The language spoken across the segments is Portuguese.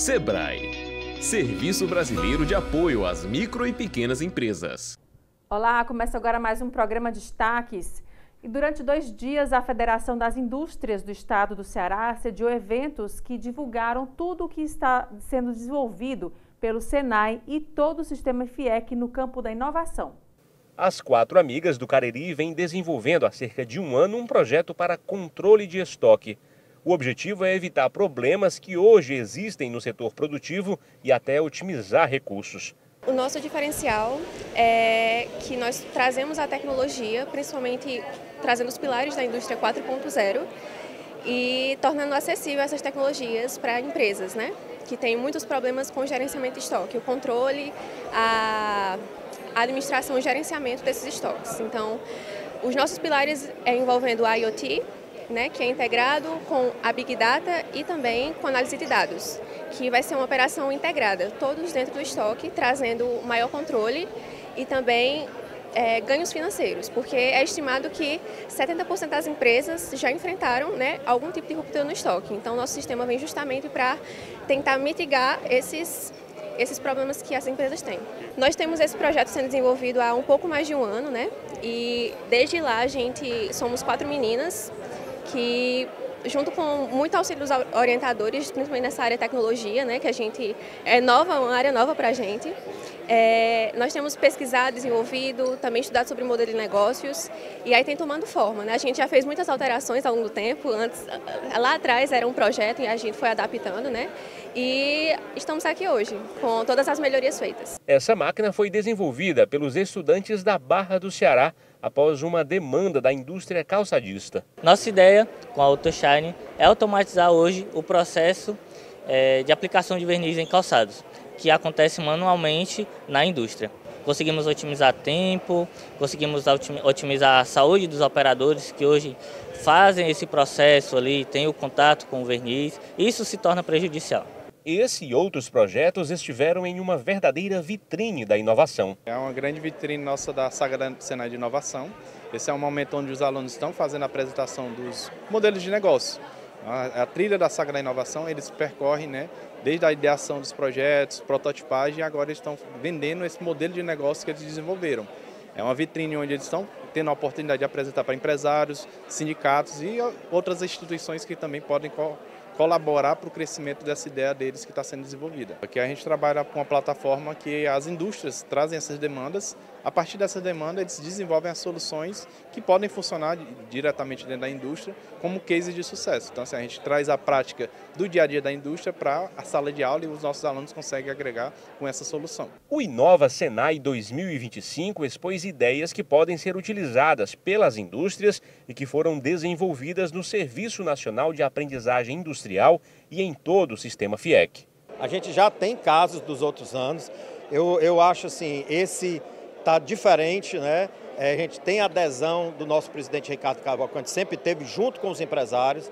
Sebrae, Serviço Brasileiro de Apoio às Micro e Pequenas Empresas. Olá, começa agora mais um programa Destaques. E durante 2 dias, a Federação das Indústrias do Estado do Ceará sediou eventos que divulgaram tudo o que está sendo desenvolvido pelo Senai e todo o sistema FIEC no campo da inovação. As 4 amigas do Cariri vêm desenvolvendo há cerca de um ano um projeto para controle de estoque. O objetivo é evitar problemas que hoje existem no setor produtivo e até otimizar recursos. O nosso diferencial é que nós trazemos a tecnologia, principalmente trazendo os pilares da indústria 4.0 e tornando acessível essas tecnologias para empresas, né? Que têm muitos problemas com o gerenciamento de estoque, o controle, a administração e o gerenciamento desses estoques. Então, os nossos pilares envolvendo a IoT, né, que é integrado com a Big Data e também com análise de dados, que vai ser uma operação integrada, todos dentro do estoque, trazendo maior controle e também ganhos financeiros, porque é estimado que 70% das empresas já enfrentaram, né, algum tipo de ruptura no estoque. Então, nosso sistema vem justamente para tentar mitigar esses problemas que as empresas têm. Nós temos esse projeto sendo desenvolvido há um pouco mais de um ano, né? E desde lá somos 4 meninas que, junto com muito auxílio dos orientadores, principalmente nessa área de tecnologia, né, que a gente é nova, uma área nova para a gente, nós temos pesquisado, desenvolvido, também estudado sobre modelo de negócios e aí tem tomando forma, né? A gente já fez muitas alterações ao longo do tempo, antes, lá atrás era um projeto e a gente foi adaptando, né? E estamos aqui hoje, com todas as melhorias feitas. Essa máquina foi desenvolvida pelos estudantes da Barra do Ceará após uma demanda da indústria calçadista. Nossa ideia com a AutoShine é automatizar hoje o processo de aplicação de verniz em calçados, que acontece manualmente na indústria. Conseguimos otimizar tempo, conseguimos otimizar a saúde dos operadores que hoje fazem esse processo ali, têm o contato com o verniz, isso se torna prejudicial. Esse e outros projetos estiveram em uma verdadeira vitrine da inovação. É uma grande vitrine nossa da Saga da Senai de Inovação. Esse é um momento onde os alunos estão fazendo a apresentação dos modelos de negócio. A trilha da Saga da Inovação, eles percorrem, né, desde a ideação dos projetos, prototipagem, e agora eles estão vendendo esse modelo de negócio que eles desenvolveram. É uma vitrine onde eles estão tendo a oportunidade de apresentar para empresários, sindicatos e outras instituições que também podem colaborar para o crescimento dessa ideia deles que está sendo desenvolvida. Aqui a gente trabalha com uma plataforma que as indústrias trazem essas demandas, a partir dessa demanda eles desenvolvem as soluções que podem funcionar diretamente dentro da indústria como case de sucesso. Então assim, a gente traz a prática do dia a dia da indústria para a sala de aula e os nossos alunos conseguem agregar com essa solução. O Inova Senai 2025 expôs ideias que podem ser utilizadas pelas indústrias e que foram desenvolvidas no Serviço Nacional de Aprendizagem Industrial e em todo o sistema FIEC. A gente já tem casos dos outros anos, eu acho assim, esse está diferente, né? A gente tem a adesão do nosso presidente Ricardo Cavalcante, sempre teve junto com os empresários,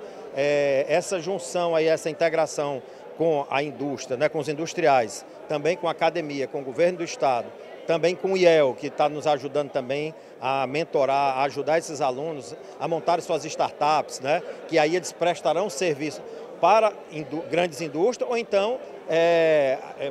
essa junção aí, essa integração com a indústria, né, com os industriais, também com a academia, com o governo do estado, também com o IEL, que está nos ajudando também a mentorar, a ajudar esses alunos a montar suas startups, né, que aí eles prestarão serviço para grandes indústrias ou então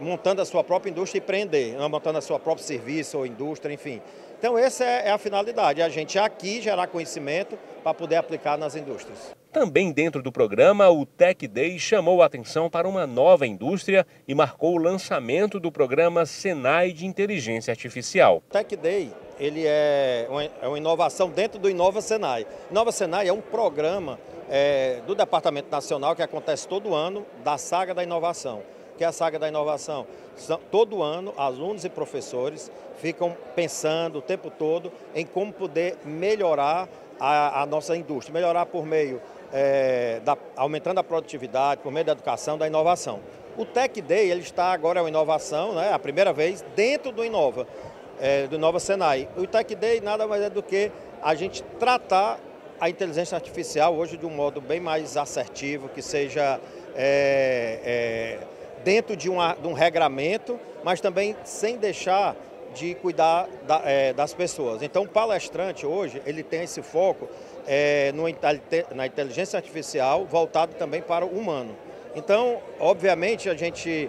montando a sua própria indústria e empreender, montando a sua própria serviço ou indústria, enfim. Então essa é a finalidade, a gente aqui gerar conhecimento para poder aplicar nas indústrias. Também dentro do programa, o Tech Day chamou a atenção para uma nova indústria e marcou o lançamento do programa Senai de Inteligência Artificial. O Tech Day ele é uma inovação dentro do Inova Senai. Inova Senai é um programa do Departamento Nacional que acontece todo ano da Saga da Inovação. Que é a Saga da Inovação. Todo ano, alunos e professores ficam pensando o tempo todo em como poder melhorar a nossa indústria, melhorar por meio aumentando a produtividade, por meio da educação, da inovação. O Tech Day ele está agora uma inovação, né, a primeira vez dentro do Inova Senai. O Tech Day nada mais é do que a gente tratar a inteligência artificial hoje de um modo bem mais assertivo, que seja dentro de um regramento, mas também sem deixar de cuidar das pessoas. Então, o palestrante hoje, ele tem esse foco na inteligência artificial voltado também para o humano. Então, obviamente, a gente,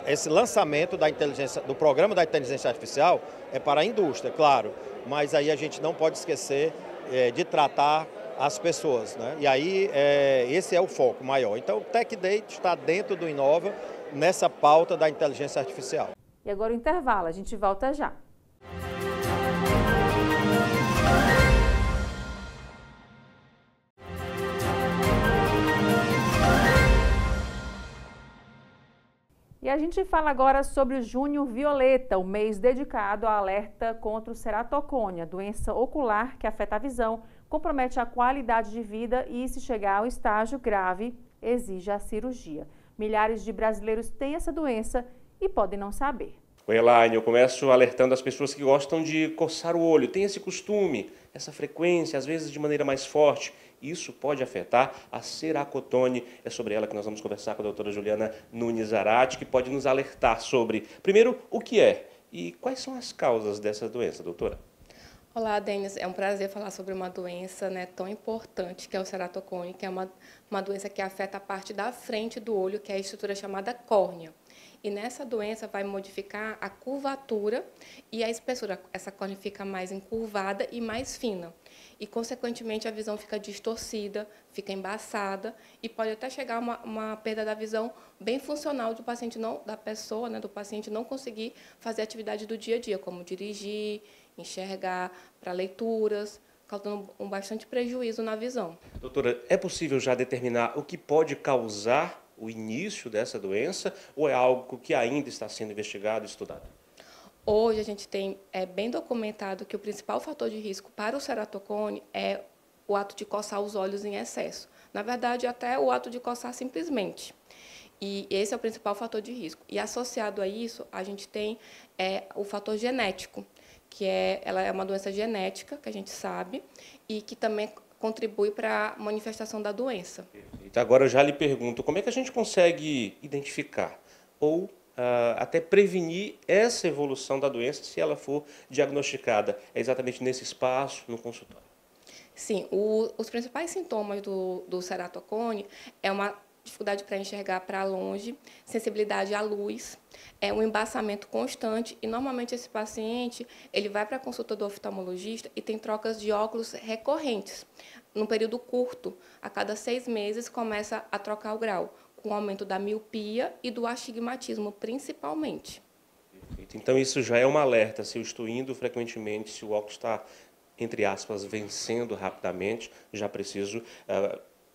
esse lançamento do programa da inteligência artificial é para a indústria, claro, mas aí a gente não pode esquecer de tratar as pessoas, né? E aí esse é o foco maior. Então, o Tech Day está dentro do Inova, nessa pauta da inteligência artificial. E agora o intervalo, a gente volta já. E a gente fala agora sobre o Junho Violeta, o mês dedicado ao alerta contra o ceratocone, a doença ocular que afeta a visão, compromete a qualidade de vida e, se chegar ao estágio grave, exige a cirurgia. Milhares de brasileiros têm essa doença e podem não saber. Oi, Elaine, eu começo alertando as pessoas que gostam de coçar o olho, tem esse costume, essa frequência, às vezes de maneira mais forte. Isso pode afetar a ceratocone. É sobre ela que nós vamos conversar com a doutora Juliana Nunes Zarate, que pode nos alertar sobre, primeiro, o que é e quais são as causas dessa doença, doutora. Olá, Denis. É um prazer falar sobre uma doença, né, tão importante, que é o ceratocone, que é uma doença que afeta a parte da frente do olho, que é a estrutura chamada córnea. E nessa doença vai modificar a curvatura e a espessura. Essa córnea fica mais encurvada e mais fina. E, consequentemente, a visão fica distorcida, fica embaçada e pode até chegar a uma perda da visão bem funcional do paciente, do paciente não conseguir fazer atividade do dia a dia, como dirigir, enxergar, para leituras, causando bastante prejuízo na visão. Doutora, é possível já determinar o que pode causar o início dessa doença ou é algo que ainda está sendo investigado e estudado? Hoje a gente tem bem documentado que o principal fator de risco para o ceratocone é o ato de coçar os olhos em excesso. Na verdade, até o ato de coçar simplesmente. E esse é o principal fator de risco. E associado a isso, a gente tem o fator genético, que ela é uma doença genética, que a gente sabe, e que também contribui para a manifestação da doença. Então, agora eu já lhe pergunto, como é que a gente consegue identificar ou até prevenir essa evolução da doença se ela for diagnosticada? É exatamente nesse espaço, no consultório? Sim, os principais sintomas do ceratocone é uma dificuldade para enxergar para longe, sensibilidade à luz, um embaçamento constante e normalmente esse paciente ele vai para a consulta do oftalmologista e tem trocas de óculos recorrentes. Num período curto, a cada 6 meses começa a trocar o grau, com o aumento da miopia e do astigmatismo principalmente. Perfeito. Então isso já é um alerta, se eu estou indo frequentemente, se o óculos está, entre aspas, vencendo rapidamente, já preciso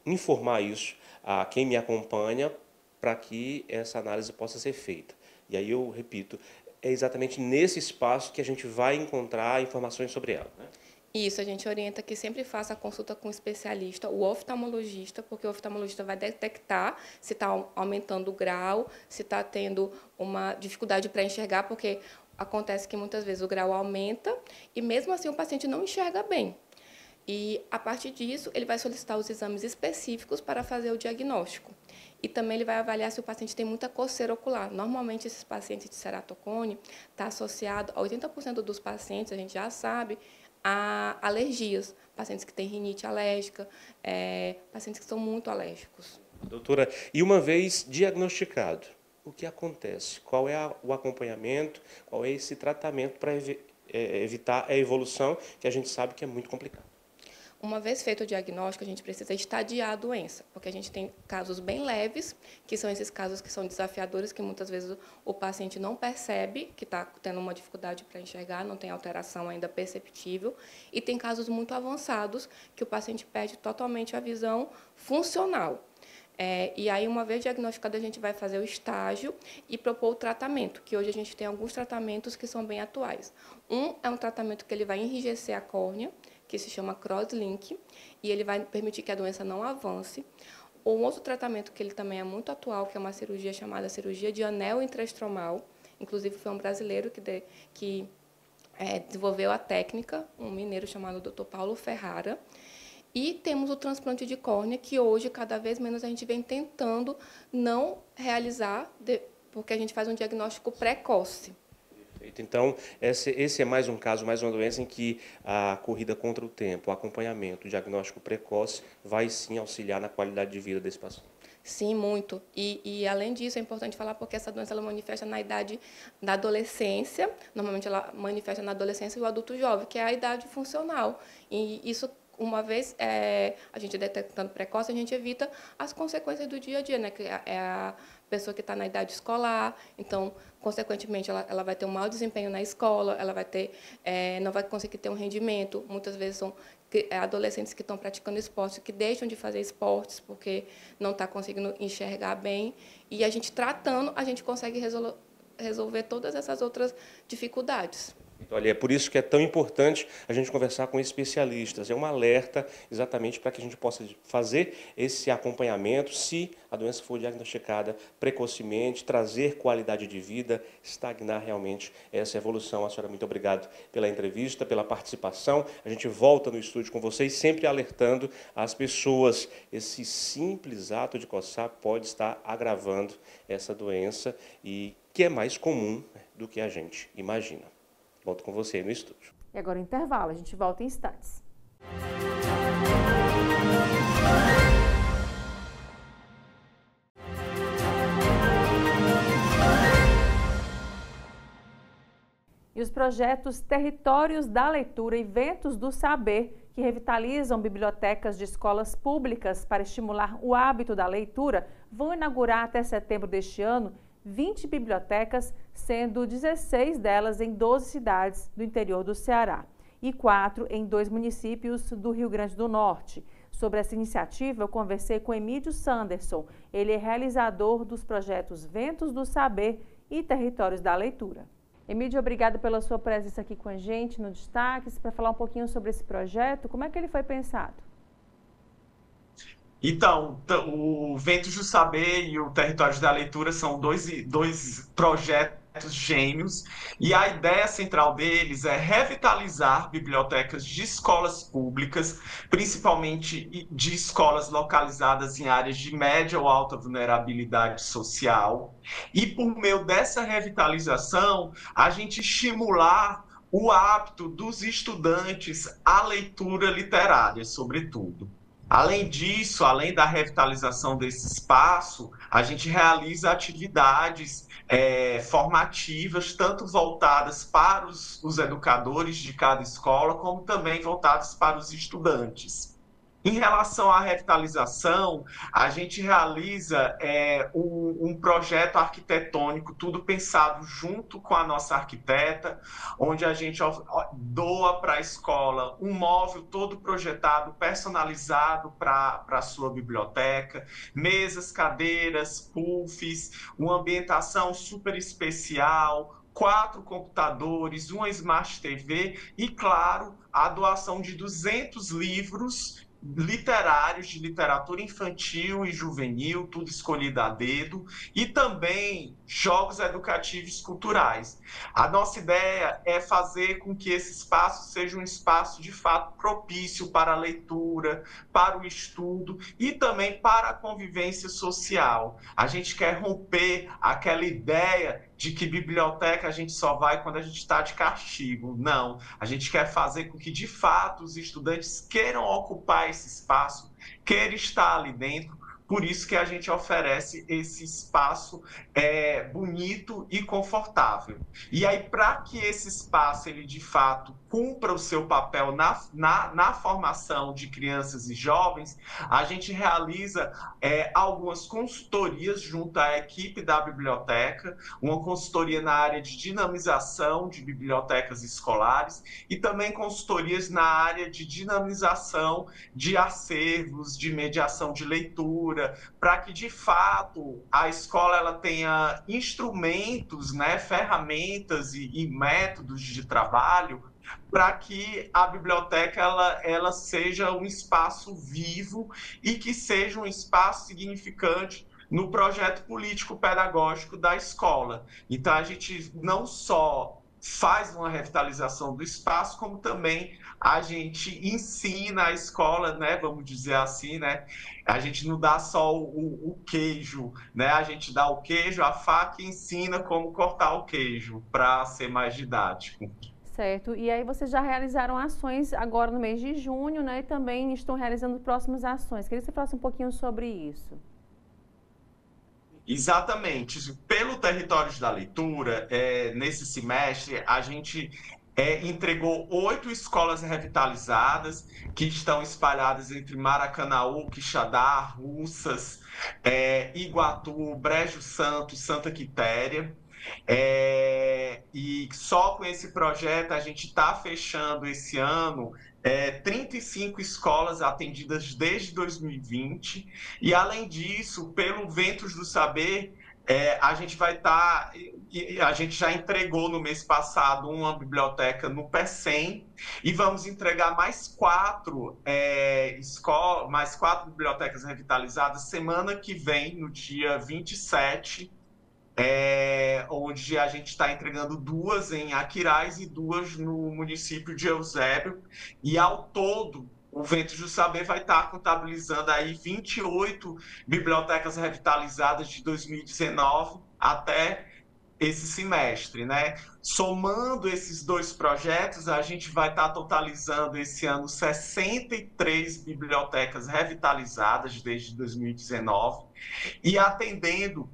informar isso a quem me acompanha para que essa análise possa ser feita. E aí eu repito, é exatamente nesse espaço que a gente vai encontrar informações sobre ela, né? Isso, a gente orienta que sempre faça a consulta com o especialista, o oftalmologista, porque o oftalmologista vai detectar se está aumentando o grau, se está tendo uma dificuldade para enxergar, porque acontece que muitas vezes o grau aumenta e mesmo assim o paciente não enxerga bem. E, a partir disso, ele vai solicitar os exames específicos para fazer o diagnóstico. E também ele vai avaliar se o paciente tem muita coceira ocular. Normalmente, esses pacientes de ceratocone está associado a 80% dos pacientes, a gente já sabe, a alergias. Pacientes que têm rinite alérgica, pacientes que são muito alérgicos. Doutora, e uma vez diagnosticado, o que acontece? Qual é o acompanhamento? Qual é esse tratamento para evitar a evolução, que a gente sabe que é muito complicado? Uma vez feito o diagnóstico, a gente precisa estadiar a doença, porque a gente tem casos bem leves, que são esses casos que são desafiadores, que muitas vezes o paciente não percebe que está tendo uma dificuldade para enxergar, não tem alteração ainda perceptível, e tem casos muito avançados, que o paciente perde totalmente a visão funcional. E aí, uma vez diagnosticado, a gente vai fazer o estágio e propor o tratamento, que hoje a gente tem alguns tratamentos que são bem atuais. É um tratamento que ele vai enrijecer a córnea, que se chama crosslink, e ele vai permitir que a doença não avance. Um outro tratamento que ele também é muito atual, que é uma cirurgia chamada cirurgia de anel intraestromal, inclusive foi um brasileiro que desenvolveu a técnica, um mineiro chamado Dr. Paulo Ferrara. E temos o transplante de córnea, que hoje, cada vez menos, a gente vem tentando não realizar, porque a gente faz um diagnóstico precoce. Então, esse é mais um caso, mais uma doença em que a corrida contra o tempo, o acompanhamento, o diagnóstico precoce vai sim auxiliar na qualidade de vida desse paciente. Sim, muito. E além disso, é importante falar porque essa doença ela manifesta na idade da adolescência, normalmente ela manifesta na adolescência e o adulto jovem, que é a idade funcional. E isso, uma vez a gente detectando precoce, a gente evita as consequências do dia a dia, né? Que é a pessoa que está na idade escolar, então, consequentemente, ela vai ter um mau desempenho na escola, ela vai ter, não vai conseguir ter um rendimento. Muitas vezes são adolescentes que estão praticando esportes, que deixam de fazer esportes porque não está conseguindo enxergar bem. E a gente tratando, a gente consegue resolver todas essas outras dificuldades. Olha, é por isso que é tão importante a gente conversar com especialistas. É um alerta exatamente para que a gente possa fazer esse acompanhamento, se a doença for diagnosticada precocemente, trazer qualidade de vida, estagnar realmente essa evolução. A senhora, muito obrigado pela entrevista, pela participação. A gente volta no estúdio com vocês, sempre alertando as pessoas. Esse simples ato de coçar pode estar agravando essa doença e que é mais comum do que a gente imagina. Volto com você aí no estúdio. E agora o intervalo, a gente volta em instantes. E os projetos Territórios da Leitura e Ventos do Saber, que revitalizam bibliotecas de escolas públicas para estimular o hábito da leitura, vão inaugurar até setembro deste ano 20 bibliotecas, sendo 16 delas em 12 cidades do interior do Ceará e 4 em 2 municípios do Rio Grande do Norte. Sobre essa iniciativa, eu conversei com Emílio Sanderson. Ele é realizador dos projetos Ventos do Saber e Territórios da Leitura. Emílio, obrigada pela sua presença aqui com a gente no Destaques, para falar um pouquinho sobre esse projeto. Como é que ele foi pensado? Então, o Ventos do Saber e o Territórios da Leitura são dois projetos gêmeos, e a ideia central deles é revitalizar bibliotecas de escolas públicas, principalmente de escolas localizadas em áreas de média ou alta vulnerabilidade social, e por meio dessa revitalização, a gente estimular o hábito dos estudantes à leitura literária, sobretudo. Além disso, além da revitalização desse espaço, a gente realiza atividades formativas, tanto voltadas para os educadores de cada escola, como também voltadas para os estudantes. Em relação à revitalização, a gente realiza um projeto arquitetônico, tudo pensado junto com a nossa arquiteta, onde a gente doa para a escola um móvel todo projetado, personalizado para a sua biblioteca, mesas, cadeiras, puffs, uma ambientação super especial, 4 computadores, uma Smart TV e, claro, a doação de 200 livros literários, de literatura infantil e juvenil, tudo escolhido a dedo, e também jogos educativos culturais. A nossa ideia é fazer com que esse espaço seja um espaço de fato propício para a leitura, para o estudo e também para a convivência social. A gente quer romper aquela ideia de que biblioteca a gente só vai quando a gente está de castigo. Não, a gente quer fazer com que, de fato, os estudantes queiram ocupar esse espaço, queiram estar ali dentro. Por isso que a gente oferece esse espaço bonito e confortável. E aí, para que esse espaço, ele de fato cumpra o seu papel na formação de crianças e jovens, a gente realiza algumas consultorias junto à equipe da biblioteca, uma consultoria na área de dinamização de bibliotecas escolares e também consultorias na área de dinamização de acervos, de mediação de leitura, para que, de fato, a escola ela tenha instrumentos, ferramentas e métodos de trabalho para que a biblioteca ela seja um espaço vivo e que seja um espaço significante no projeto político-pedagógico da escola. Então, a gente não só faz uma revitalização do espaço, como também a gente ensina a escola, vamos dizer assim, a gente não dá só o queijo, a gente dá o queijo, a faca e ensina como cortar o queijo, para ser mais didático. Certo, e aí vocês já realizaram ações agora no mês de junho, e também estão realizando próximas ações. Queria que você falasse um pouquinho sobre isso. Exatamente. Pelo Territórios da Leitura, nesse semestre, a gente entregou 8 escolas revitalizadas que estão espalhadas entre Maracanaú, Quixadá, Russas, Iguatu, Brejo Santo, Santa Quitéria. E só com esse projeto a gente está fechando esse ano 35 escolas atendidas desde 2020, e além disso, pelo Ventos do Saber, a gente vai estar, a gente já entregou no mês passado uma biblioteca no PECEM, e vamos entregar mais 4 bibliotecas revitalizadas semana que vem, no dia 27, onde a gente está entregando 2 em Aquiraz e 2 no município de Eusébio, e ao todo o Ventos do Saber vai estar contabilizando aí 28 bibliotecas revitalizadas de 2019 até esse semestre, né? Somando esses 2 projetos, a gente vai estar totalizando esse ano 63 bibliotecas revitalizadas desde 2019 e atendendo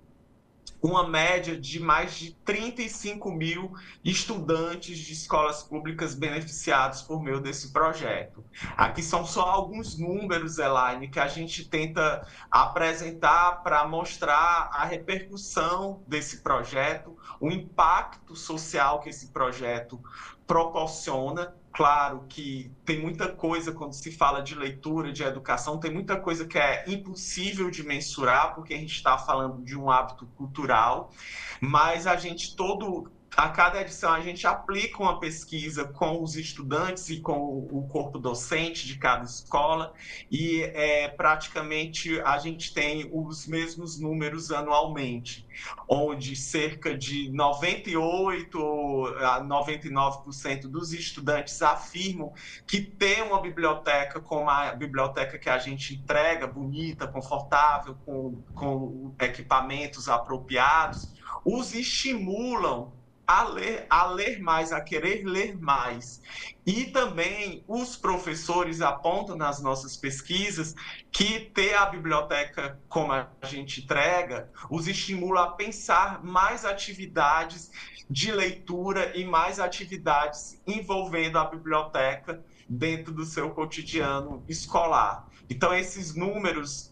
uma média de mais de 35 mil estudantes de escolas públicas beneficiados por meio desse projeto. Aqui são só alguns números, Elaine, que a gente tenta apresentar para mostrar a repercussão desse projeto, o impacto social que esse projeto proporciona. Claro que tem muita coisa, quando se fala de leitura, de educação, tem muita coisa que é impossível de mensurar, porque a gente está falando de um hábito cultural, mas a cada edição a gente aplica uma pesquisa com os estudantes e com o corpo docente de cada escola, e praticamente a gente tem os mesmos números anualmente, onde cerca de 98% a 99% dos estudantes afirmam que ter uma biblioteca como a biblioteca que a gente entrega, bonita, confortável, com equipamentos apropriados, os estimulam a ler mais, a querer ler mais. E também os professores apontam nas nossas pesquisas que ter a biblioteca como a gente entrega os estimula a pensar mais atividades de leitura e mais atividades envolvendo a biblioteca dentro do seu cotidiano escolar. Então, esses números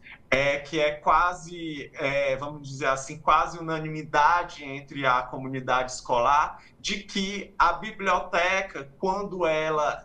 que é quase, vamos dizer assim, quase unanimidade entre a comunidade escolar, de que a biblioteca, quando ela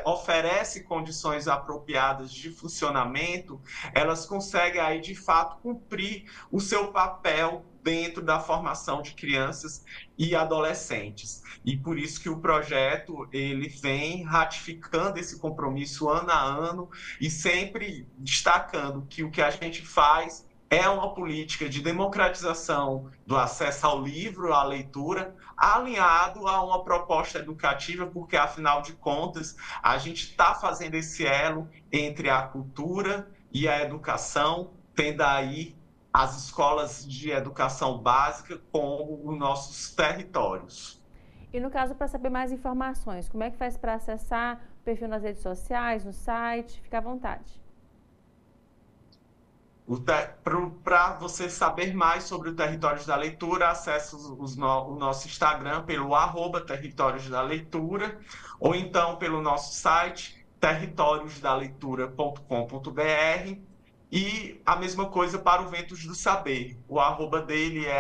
oferece condições apropriadas de funcionamento, elas conseguem aí, de fato, cumprir o seu papel dentro da formação de crianças e adolescentes. E por isso que o projeto ele vem ratificando esse compromisso ano a ano e sempre destacando que o que a gente faz é uma política de democratização do acesso ao livro, à leitura, alinhado a uma proposta educativa, porque, afinal de contas, a gente está fazendo esse elo entre a cultura e a educação, tendo aí as escolas de educação básica como os nossos territórios. E no caso, para saber mais informações, como é que faz para acessar o perfil nas redes sociais, no site? Fica à vontade. Para você saber mais sobre o Territórios da Leitura, acesse o nosso Instagram pelo @Territórios da Leitura, ou então pelo nosso site territoriosdaleitura.com.br. E a mesma coisa para o Ventos do Saber. O @ dele é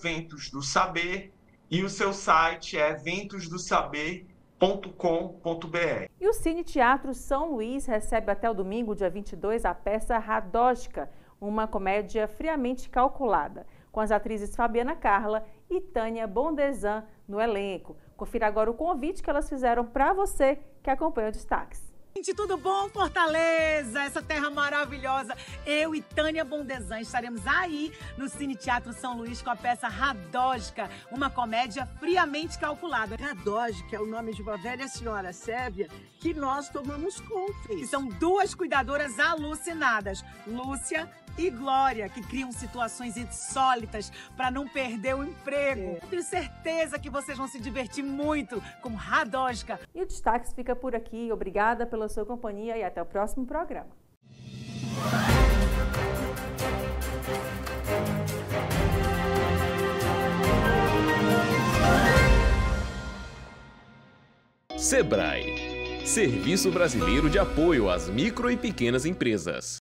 @Ventos do Saber e o seu site é ventosdosaber.com.br. E o Cine Teatro São Luís recebe até o domingo, dia 22, a peça Radógica, uma comédia friamente calculada, com as atrizes Fabiana Carla e Tânia Bondezan no elenco. Confira agora o convite que elas fizeram para você que acompanha o Destaques. Gente, tudo bom, Fortaleza? Essa terra maravilhosa. Eu e Tânia Bondezan estaremos aí no Cine Teatro São Luís com a peça Radógica, uma comédia friamente calculada. Radógica é o nome de uma velha senhora sérvia que nós tomamos conta. E são 2 cuidadoras alucinadas, Lúcia e Glória, que criam situações insólitas para não perder o emprego. Tenho certeza que vocês vão se divertir muito com Radógica. E o Destaques fica por aqui. Obrigada pela sua companhia e até o próximo programa. SEBRAE, Serviço Brasileiro de Apoio às Micro e Pequenas Empresas.